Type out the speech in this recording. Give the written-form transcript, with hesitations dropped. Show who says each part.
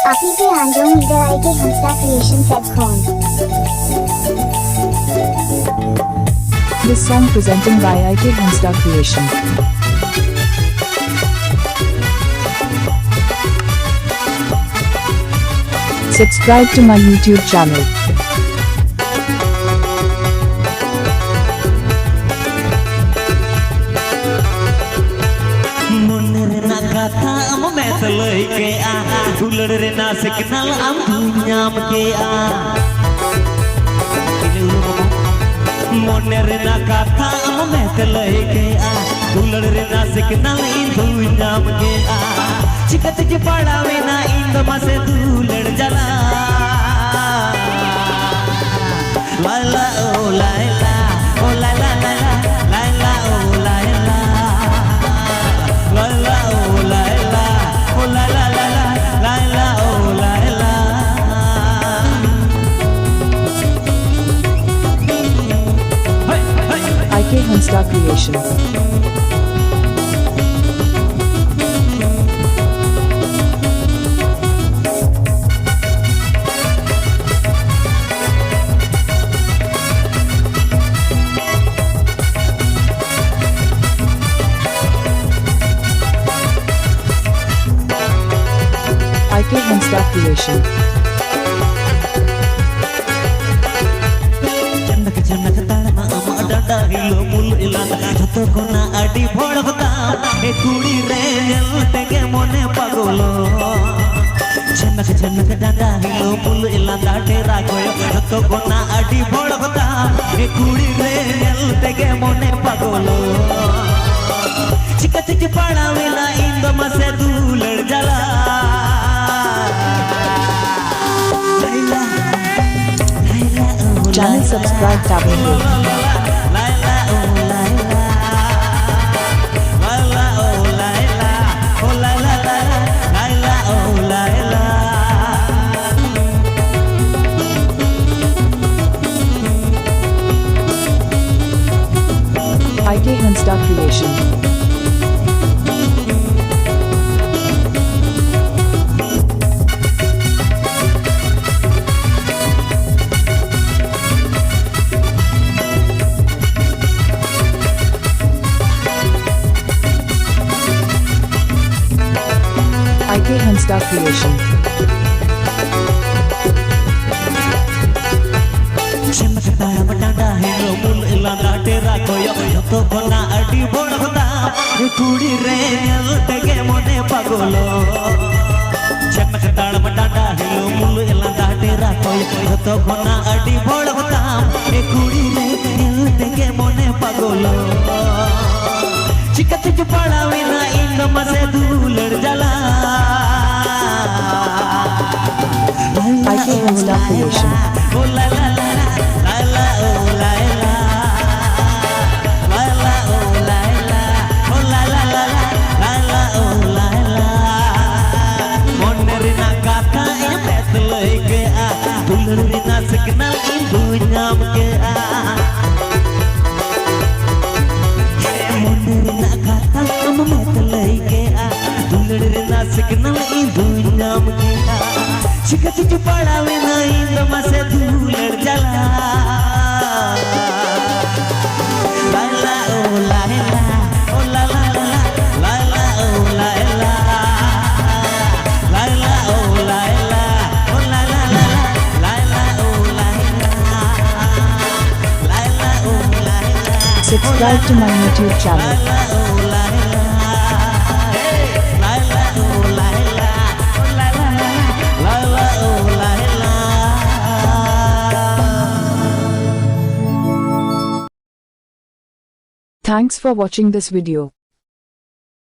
Speaker 1: Api ke handong Indra Kr Hansda creation said Khon.
Speaker 2: This song presenting by Kr Hansda creation. Subscribe to my YouTube channel.
Speaker 3: Ular rena sekenal am dunyam ke a moner rena katha am metlai ke a ular rena sekenal in dunyam ke a chikat ke padave na ind mase dular jala laila oh laila oh laila laila laila oh laila laila oh laila oh laila Laila, oh Laila. Hey, hey.
Speaker 2: Kr Hansda creation. Kr Hansda creation.
Speaker 3: Chandak chandak talma ama dada hilo mul ilana jato kona adi bhodhta e kudi re tege mone pagolo chandak chandak dada hilo mul ilana tera koyo jato kona adi bhodhta e kudi re tege mone pagolo chika chika padavela indo mase dulad jala
Speaker 2: Channel subscribe tapping here.
Speaker 3: Laila oh Laila Laila oh Laila oh Laila Laila oh Laila
Speaker 2: Kr Hansda creation. Kr Hansda creation.
Speaker 3: Chandak talma dada hilo mul ilana tera koyo jato kona adi bhodhta e kudi re tege mone pagolo chandak talma dada hilo mul ilana tera koyo jato kona adi bhodhta e kudi re tege mone pagolo chikat ke padavena ind mase dulad jala
Speaker 2: Kr Hansda creation.
Speaker 3: oh la la la Laila oh Laila Laila oh Laila oh la la la Laila oh Laila monerina katha e metlai ke a dularina signal in dunyam ke a monerina katha am metlai ke a dularina signal in dunyam ke a chika chika padave na ind mase dulad jala Laila oh Laila oh la la la Laila oh Laila Laila oh Laila oh la la la Laila oh Laila Laila oh Laila
Speaker 2: Subscribe to my YouTube channel.
Speaker 3: Laila oh Laila Laila oh Laila oh la la la Laila oh Laila
Speaker 2: Thanks for watching this video.